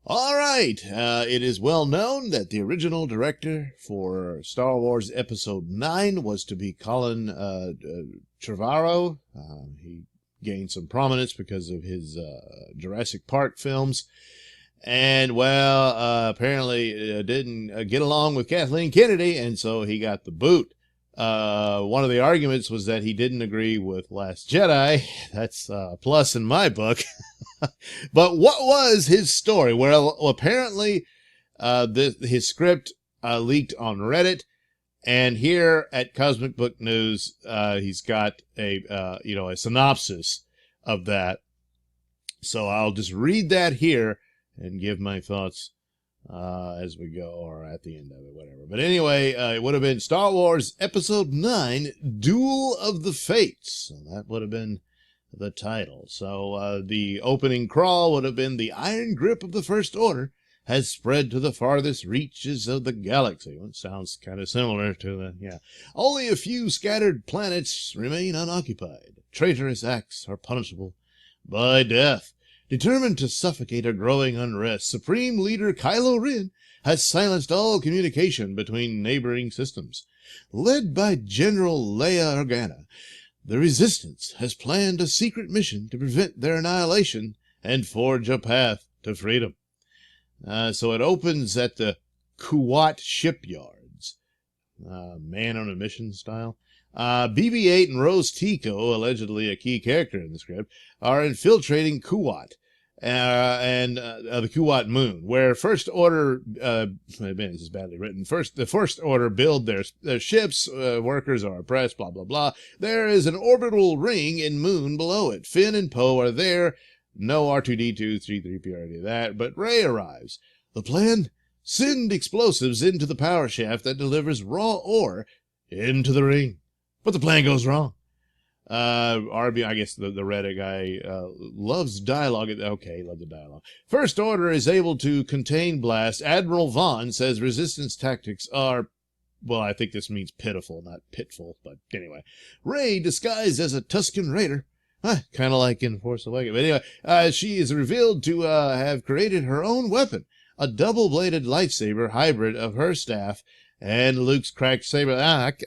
All right. It is well known that the original director for Star Wars Episode 9 was to be Colin Trevorrow. He gained some prominence because of his Jurassic Park films. And, well, apparently didn't get along with Kathleen Kennedy, and so he got the boot. One of the arguments was that he didn't agree with Last Jedi. That's a plus in my book. But what was his story? Well, apparently his script leaked on Reddit, and here at Cosmic Book News, he's got a synopsis of that. So I'll just read that here and give my thoughts as we go, or at the end of it, whatever. But anyway, it would have been Star Wars Episode 9, Duel of the Fates. So that would have been the title. So the opening crawl would have been, "The iron grip of the First Order has spread to the farthest reaches of the galaxy." Well, it sounds kind of similar to the, "Only a few scattered planets remain unoccupied. Traitorous acts are punishable by death. Determined to suffocate a growing unrest, Supreme Leader Kylo Ren has silenced all communication between neighboring systems. Led by General Leia Organa, the Resistance has planned a secret mission to prevent their annihilation and forge a path to freedom." So it opens at the Kuwait shipyards. Man on a mission style. BB-8 and Rose Tico, allegedly a key character in the script, are infiltrating Kuwait and the Kuwait moon, where First Order, this is badly written, the First Order build their ships, workers are oppressed, blah, blah, blah. There is an orbital ring in moon below it. Finn and Poe are there. No R2-D2, 3-3PO, or any of that, but Rey arrives. The plan? Send explosives into the power shaft that delivers raw ore into the ring. But the plan goes wrong. RB, I guess the Reddit guy loves dialogue. Okay, love the dialogue. First Order is able to contain blast. Admiral Vaughn says Resistance tactics are, well, I think this means pitiful, not pitful, but anyway. Rey, disguised as a Tusken Raider, kind of like in Force Awakens. But anyway, she is revealed to have created her own weapon, a double-bladed lightsaber hybrid of her staff and Luke's cracked saber.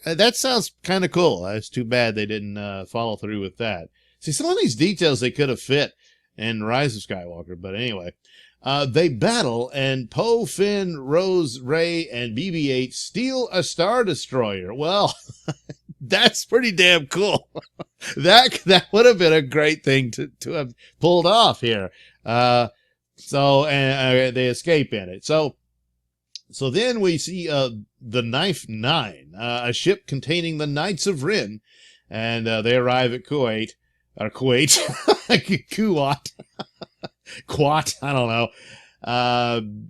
That sounds kind of cool. It's too bad they didn't follow through with that. See, some of these details they could have fit in Rise of Skywalker, but anyway. They battle, and Poe, Finn, Rose, Rey, and BB-8 steal a Star Destroyer. Well, that's pretty damn cool. That would have been a great thing to have pulled off here. So they escape in it. So then we see the Knife 9, a ship containing the Knights of Ren, and they arrive at Kuwait, Kuwait, Quat, I don't know,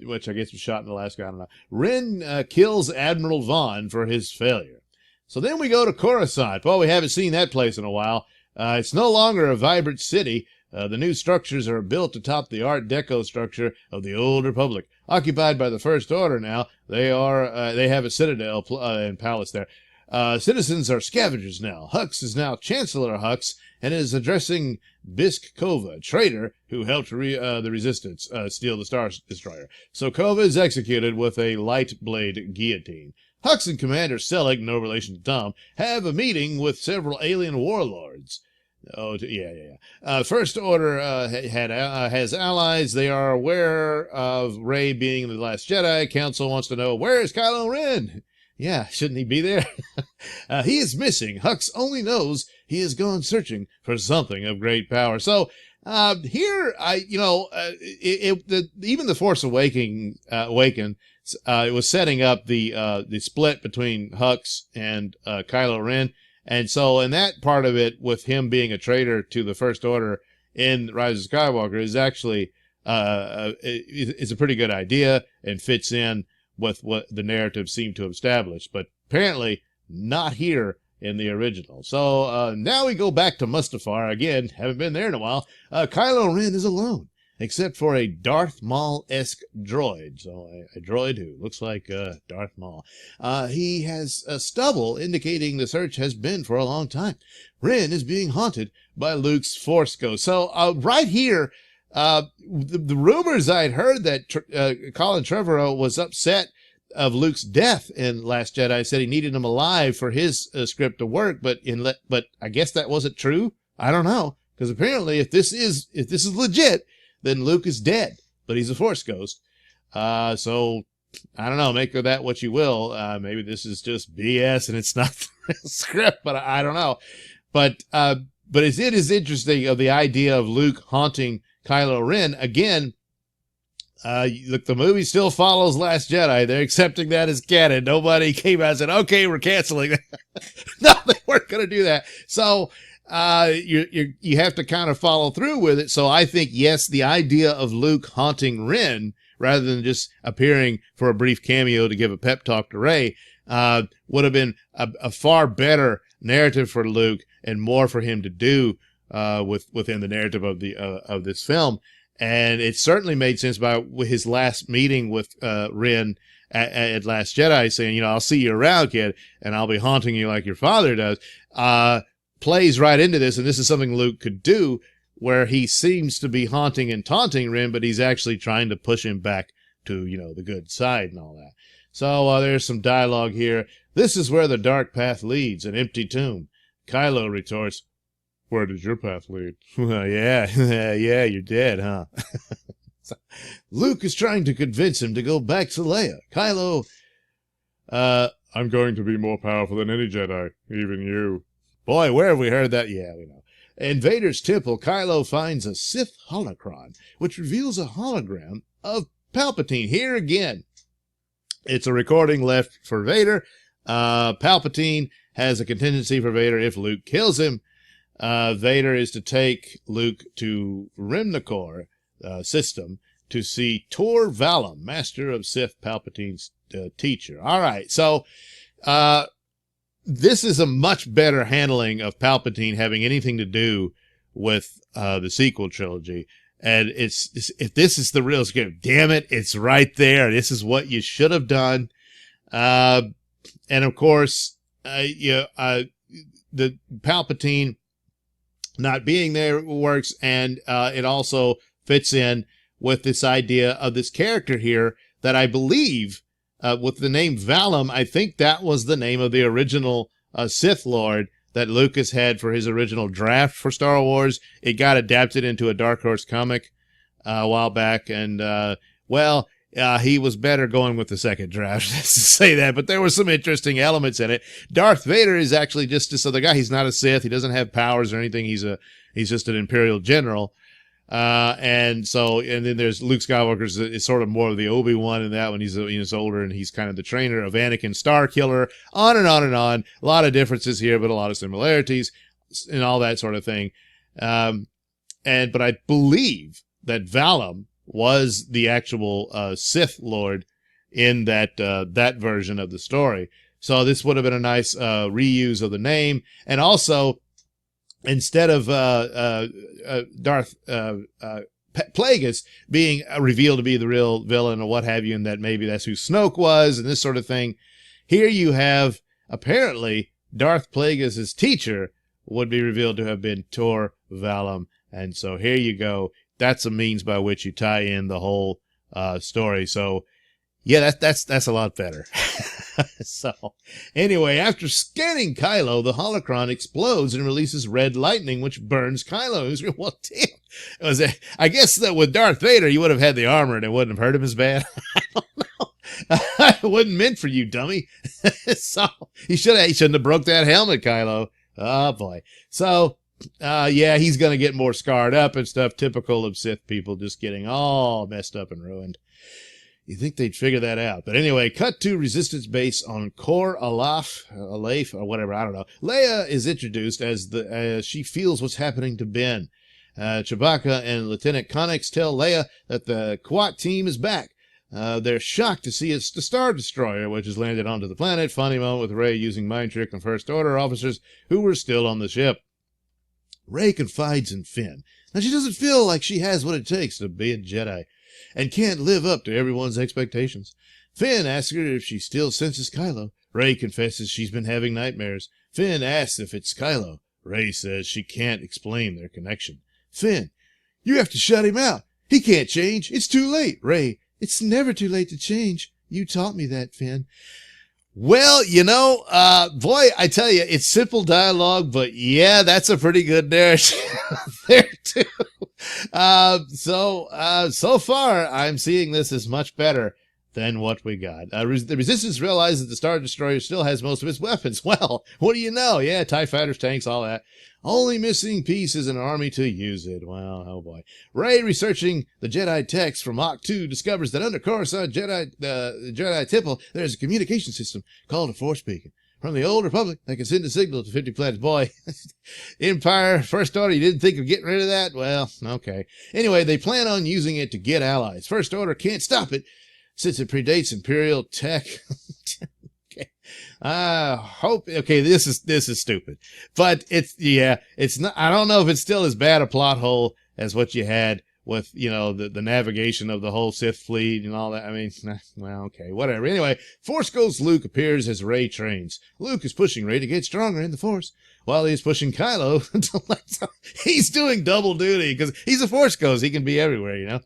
which I guess was shot in Alaska, I don't know. Ren kills Admiral Vaughn for his failure. So then we go to Coruscant. Well, we haven't seen that place in a while. It's no longer a vibrant city. The new structures are built atop the Art Deco structure of the old Republic. Occupied by the First Order now, they have a citadel and palace there. Citizens are scavengers now. Hux is now Chancellor Hux and is addressing Bisk Kova, a traitor who helped the Resistance steal the Star Destroyer. So Kova is executed with a light blade guillotine. Hux and Commander Selig, no relation to Tom, have a meeting with several alien warlords. Oh, yeah. First Order has allies. They are aware of Rey being the Last Jedi. Council wants to know, where's Kylo Ren? Yeah, shouldn't he be there? He is missing. Hux only knows he has gone searching for something of great power. So here, even the Force Awakens, it was setting up the split between Hux and Kylo Ren. And so in that part of it, with him being a traitor to the First Order in Rise of Skywalker, is actually is a pretty good idea and fits in with what the narrative seemed to establish. But apparently not here in the original. So now we go back to Mustafar. Again, haven't been there in a while. Kylo Ren is alone, except for a Darth Maul-esque droid. So a droid who looks like Darth Maul. He has stubble, indicating the search has been for a long time. Ren is being haunted by Luke's Force Ghost. So right here, The rumors I'd heard that Colin Trevorrow was upset of Luke's death in Last Jedi, said he needed him alive for his script to work, but I guess that wasn't true. I don't know, because apparently if this is legit, then Luke is dead, but he's a Force ghost. So I don't know, make of that what you will. Maybe this is just BS and it's not the real script, but I don't know. But it is interesting of the idea of Luke haunting Kylo Ren again. Look, the movie still follows Last Jedi. They're accepting that as canon. Nobody came out and said, okay, we're canceling that. No, they weren't going to do that. So, you have to kind of follow through with it. So I think, yes, the idea of Luke haunting Ren, rather than just appearing for a brief cameo to give a pep talk to Rey, would have been a far better narrative for Luke and more for him to do, within the narrative of this film. And it certainly made sense by his last meeting with Ren at Last Jedi, saying, I'll see you around, kid, and I'll be haunting you like your father does. Plays right into this, and this is something Luke could do, where he seems to be haunting and taunting Ren, but he's actually trying to push him back to, the good side and all that. So there's some dialogue here. This is where the dark path leads, an empty tomb. Kylo retorts, where does your path lead? Yeah, you're dead, huh? Luke is trying to convince him to go back to Leia. Kylo, I'm going to be more powerful than any Jedi, even you. Boy, where have we heard that? Yeah, we know. In Vader's temple, Kylo finds a Sith holocron, which reveals a hologram of Palpatine. Here again, it's a recording left for Vader. Palpatine has a contingency for Vader if Luke kills him. Vader is to take Luke to Rimnakor system to see Tor Valum, master of Sith, Palpatine's teacher. All right, so this is a much better handling of Palpatine having anything to do with the sequel trilogy. And if this is the real script, damn it, it's right there. This is what you should have done. And of course, the Palpatine not being there works, and it also fits in with this idea of this character here that I believe, with the name Valum, I think that was the name of the original Sith Lord that Lucas had for his original draft for Star Wars. It got adapted into a Dark Horse comic a while back, and he was better going with the second draft, to say that, but there were some interesting elements in it. Darth Vader is actually just this other guy. He's not a Sith. He doesn't have powers or anything. He's just an Imperial general. And then there's Luke Skywalker is sort of more of the Obi-Wan in that when he's older, and he's kind of the trainer of Anakin Starkiller, on and on and on. A lot of differences here, but a lot of similarities and all that sort of thing. But I believe that Valum was the actual Sith Lord in that version of the story. So this would have been a nice reuse of the name. And also, instead of Darth Plagueis being revealed to be the real villain or what have you, and that maybe that's who Snoke was and this sort of thing, here you have, apparently, Darth Plagueis' teacher would be revealed to have been Tor Valum. And so here you go. That's a means by which you tie in the whole story. So, yeah, that's a lot better. So, anyway, after scanning Kylo, the holocron explodes and releases red lightning, which burns Kylo. Well, damn. I guess that with Darth Vader, you would have had the armor and it wouldn't have hurt him as bad. I don't know. It wasn't meant for you, dummy. So, he shouldn't have broke that helmet, Kylo. Oh, boy. So, he's going to get more scarred up and stuff, typical of Sith people, just getting all messed up and ruined. You think they'd figure that out. But anyway, cut to Resistance base on Kor Alaf, or whatever, I don't know. Leia is introduced as she feels what's happening to Ben. Chewbacca and Lieutenant Connix tell Leia that the Quat team is back. They're shocked to see it's the Star Destroyer, which has landed onto the planet. Funny moment with Rey using mind trick on First Order officers who were still on the ship. Rey confides in Finn. Now, she doesn't feel like she has what it takes to be a Jedi, and can't live up to everyone's expectations. Finn asks her if she still senses Kylo. Rey confesses she's been having nightmares. Finn asks if it's Kylo. Rey says she can't explain their connection. Finn, you have to shut him out. He can't change. It's too late. Ray, it's never too late to change. You taught me that, Finn. Well, boy, I tell you, it's simple dialogue, but yeah, that's a pretty good narrative there too. So far, I'm seeing this as much better than what we got. The Resistance realizes that the Star Destroyer still has most of its weapons. Well, what do you know? Yeah, TIE fighters, tanks, all that. Only missing piece is an army to use it. Well, oh boy. Rey, researching the Jedi text from Mach 2, discovers that under Coruscant Jedi Temple, there's a communication system called a Force Beacon. From the old Republic, they can send a signal to 50 planets. Boy, Empire, First Order, you didn't think of getting rid of that? Well, okay. Anyway, they plan on using it to get allies. First Order can't stop it since it predates Imperial tech. Okay, this is stupid, but it's not, I don't know if it's still as bad a plot hole as what you had with, the navigation of the whole Sith fleet and all that. I mean, well, okay, whatever. Anyway, Force Ghost Luke appears as Rey trains. Luke is pushing Rey to get stronger in the Force, while he's pushing Kylo to let he's doing double duty because he's a Force Ghost. He can be everywhere,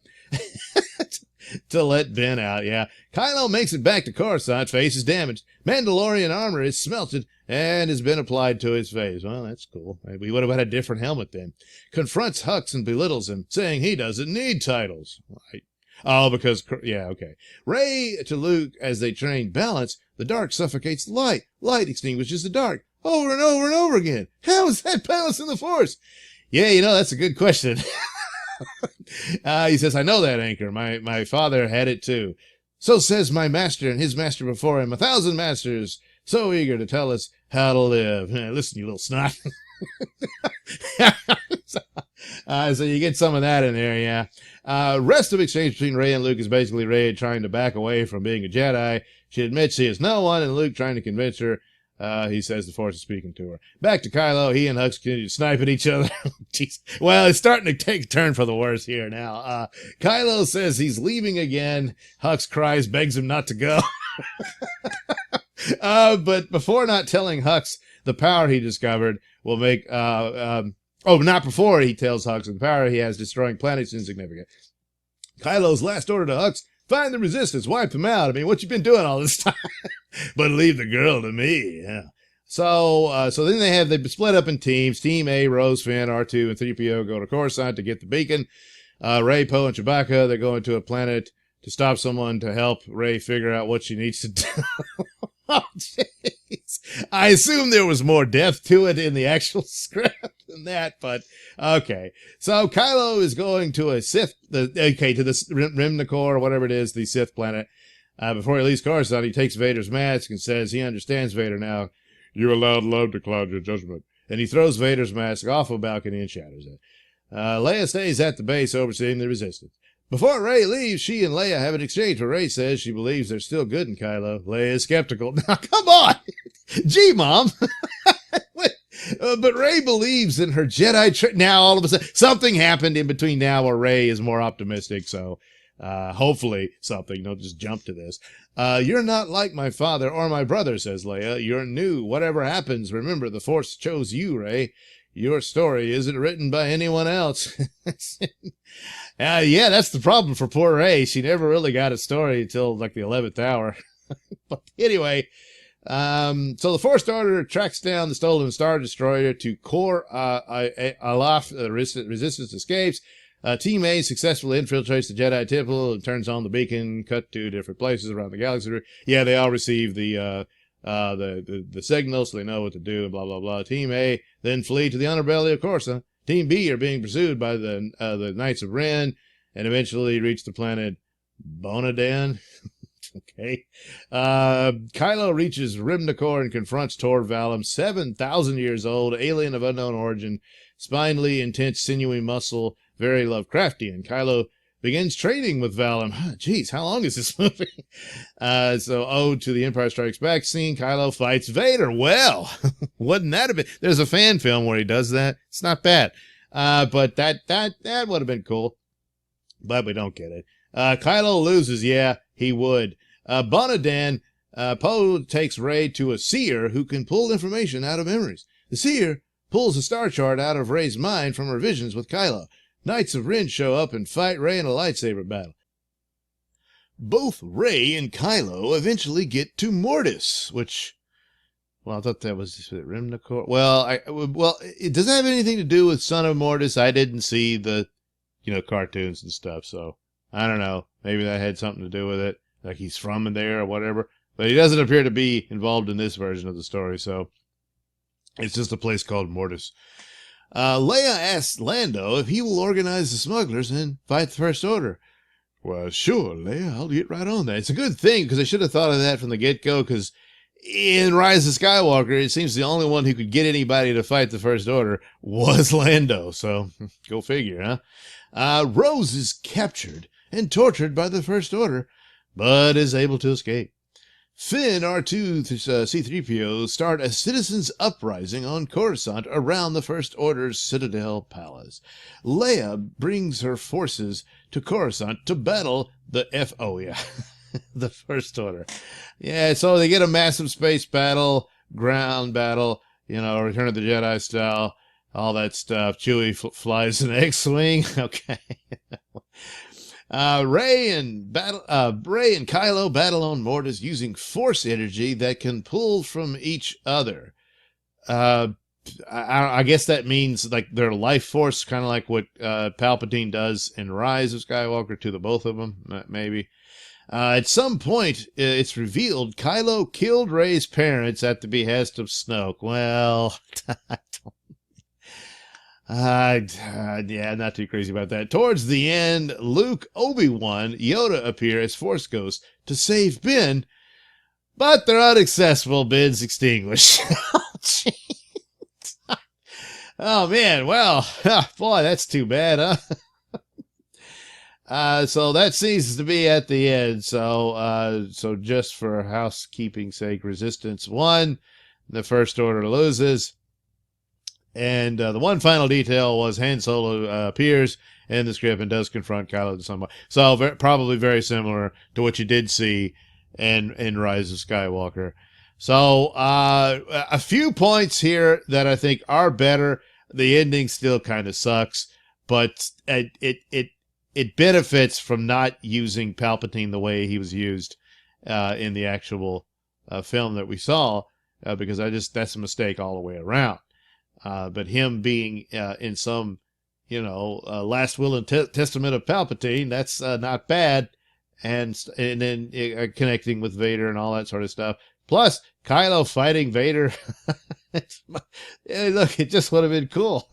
to let Ben out, yeah. Kylo makes it back to Coruscant. Face is damaged. Mandalorian armor is smelted and has been applied to his face. Well, that's cool. We would have had a different helmet then. Confronts Hux and belittles him, saying he doesn't need titles. Right. Oh, because, yeah, okay. Rey to Luke as they train balance. The dark suffocates the light. Light extinguishes the dark. Over and over and over again. How is that balance in the Force? Yeah, that's a good question. He says, I know that, Anchor. My father had it too. So says my master and his master before him, 1,000 masters, so eager to tell us how to live. Listen, you little snot. So you get some of that in there, yeah. Rest of exchange between Rey and Luke is basically Rey trying to back away from being a Jedi. She admits she is no one, and Luke trying to convince her. He says the Force is speaking to her. Back to Kylo. He and Hux continue to snipe at each other. Jeez. Well, it's starting to take a turn for the worse here now. Kylo says he's leaving again. Hux cries, begs him not to go. But before not telling Hux the power he discovered will make, not before he tells Hux the power he has destroying planets insignificant. Kylo's last order to Hux, find the Resistance, wipe them out. I mean, what you been doing all this time? But leave the girl to me. Yeah. So then they split up in teams. Team A, Rose, Finn, R2, and 3PO go to Coruscant to get the beacon. Rey, Poe, and Chewbacca, they're going to a planet to stop someone to help Rey figure out what she needs to do. Oh, jeez. I assume there was more depth to it in the actual script than that, but okay. So Kylo is going to a Sith, to the Rimnakor, or whatever it is, the Sith planet. Before he leaves Coruscant, he takes Vader's mask and says he understands Vader now. You allowed love to cloud your judgment. And he throws Vader's mask off a balcony and shatters it. Leia stays at the base overseeing the Resistance. Before Rey leaves, she and Leia have an exchange where Rey says she believes they're still good in Kylo. Leia is skeptical. Now, come on! Gee, Mom! But Rey believes in her Jedi now all of a sudden. Something happened in between now where Rey is more optimistic, so hopefully something. Don't just jump to this. You're not like my father or my brother, says Leia. You're new. Whatever happens, remember the Force chose you, Rey. Your story isn't written by anyone else. Yeah, that's the problem for poor Rey. She never really got a story until like the 11th hour. But anyway, so the Force Order tracks down the stolen Star Destroyer to Kor Alaf. Resistance escapes. Team A successfully infiltrates the Jedi Temple and turns on the beacon. Cut to different places around the galaxy. Yeah, they all receive the signal, so they know what to do, and blah, blah, blah. Team A then flee to the underbelly of Coruscant. Team B are being pursued by the Knights of Ren and eventually reach the planet Bonadan. Okay. Kylo reaches Rimnakor and confronts Tor Valum, 7,000 years old, alien of unknown origin, spindly, intense, sinewy muscle, very Lovecraftian. Kylo begins training with Valum. Jeez, how long is this movie? So, ode to the Empire Strikes Back scene, Kylo fights Vader. Well, wouldn't that have been? There's a fan film where he does that. It's not bad. But that would have been cool. But we don't get it. Kylo loses. Yeah, he would. Bonadan, Poe takes Rey to a seer who can pull information out of memories. The seer pulls a star chart out of Rey's mind from her visions with Kylo. Knights of Ren show up and fight Rey in a lightsaber battle. Both Rey and Kylo eventually get to Mortis, which, well, I thought that was Rimnacor. Well, does that have anything to do with Son of Mortis? I didn't see the, cartoons and stuff, so I don't know. Maybe that had something to do with it, like he's from there or whatever. But he doesn't appear to be involved in this version of the story, so it's just a place called Mortis. Leia asks Lando if he will organize the smugglers and fight the First Order. Well, sure, Leia, I'll get right on that. It's a good thing, because I should have thought of that from the get-go, because in Rise of Skywalker, it seems the only one who could get anybody to fight the First Order was Lando, so go figure, huh? Rose is captured and tortured by the First Order, but is able to escape. Finn, R2, C-3PO start a citizens' uprising on Coruscant around the First Order's Citadel Palace. Leia brings her forces to Coruscant to battle the the First Order. Yeah, so they get a massive space battle, ground battle, Return of the Jedi style, all that stuff. Chewie flies an X-Wing. Okay. Rey and Kylo battle on Mortis using force energy that can pull from each other. I guess that means like their life force, kind of like what Palpatine does in Rise of Skywalker to the both of them, maybe. At some point, it's revealed Kylo killed Rey's parents at the behest of Snoke. Well, yeah, not too crazy about that. Towards the end, Luke, Obi-Wan, Yoda appear as Force Ghosts to save Ben, but they're unsuccessful. Ben's extinguished. Oh, man, well, boy, that's too bad, huh? So that seems to be at the end. So just for housekeeping's sake, Resistance won. The First Order loses. And the one final detail was Han Solo appears in the script and does confront Kylo to some point. So probably very similar to what you did see in Rise of Skywalker. So a few points here that I think are better. The ending still kind of sucks, but it benefits from not using Palpatine the way he was used in the actual film that we saw, because that's a mistake all the way around. But him being in some, last will and testament of Palpatine, that's not bad. And then connecting with Vader and all that sort of stuff. Plus, Kylo fighting Vader. Look, it just would have been cool.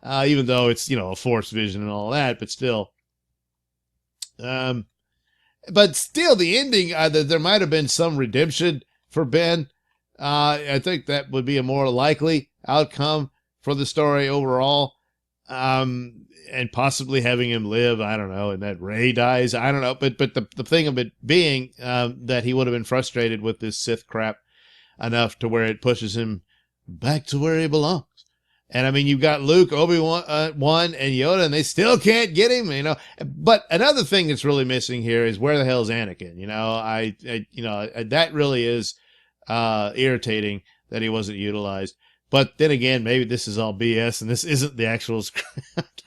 Even though it's, a Force vision and all that, but still. But still, the ending, there might have been some redemption for Ben. I think that would be a more likely outcome for the story overall. And possibly having him live, I don't know, and that Rey dies, I don't know. But the thing of it being that he would have been frustrated with this Sith crap enough to where it pushes him back to where he belongs. And I mean, you've got Luke, Obi-Wan, and Yoda, and they still can't get him, But another thing that's really missing here is where the hell is Anakin? That really is irritating that he wasn't utilized. But then again, maybe this is all BS and this isn't the actual script.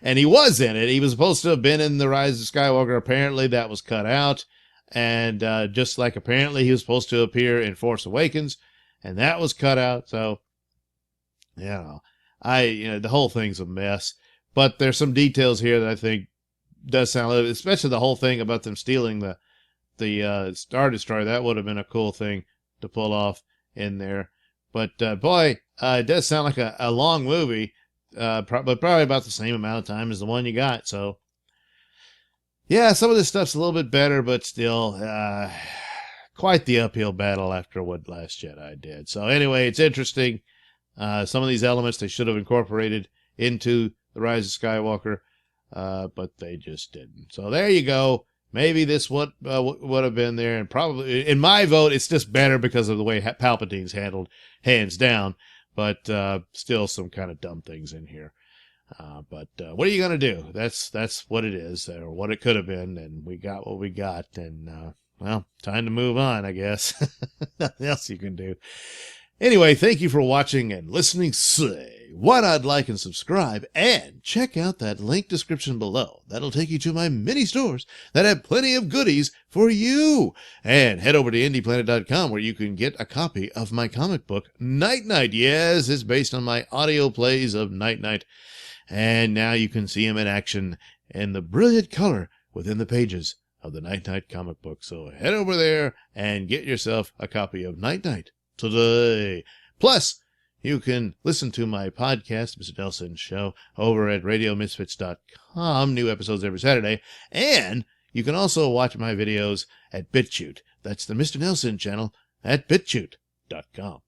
And he was in it. He was supposed to have been in The Rise of Skywalker. Apparently that was cut out. And just like apparently he was supposed to appear in Force Awakens, and that was cut out. So, the whole thing's a mess. But there's some details here that I think does sound, especially the whole thing about them stealing the Star Destroyer. That would have been a cool thing to pull off in there. But boy, it does sound like a long movie, but probably about the same amount of time as the one you got. So, yeah, some of this stuff's a little bit better, but still quite the uphill battle after what Last Jedi did. So anyway, it's interesting. Some of these elements they should have incorporated into The Rise of Skywalker, but they just didn't. So there you go. Maybe this would have been there, and probably, in my vote, it's just better because of the way Palpatine's handled, hands down, but still some kind of dumb things in here. But what are you going to do? That's what it is, or what it could have been, and we got what we got, and, well, time to move on, I guess. Nothing else you can do. Anyway, thank you for watching and listening. Say what I'd like and subscribe, and check out that link description below. That'll take you to my mini stores that have plenty of goodies for you. And head over to indieplanet.com where you can get a copy of my comic book, Night Knight. Yes, it's based on my audio plays of Night Knight. And now you can see him in action in the brilliant color within the pages of the Night Knight comic book. So head over there and get yourself a copy of Night Knight today. Plus, you can listen to my podcast, Mr Nailsin Show, over at radiomisfits.com. New episodes every Saturday. And you can also watch my videos at BitChute. That's the Mr Nailsin channel at bitchute.com.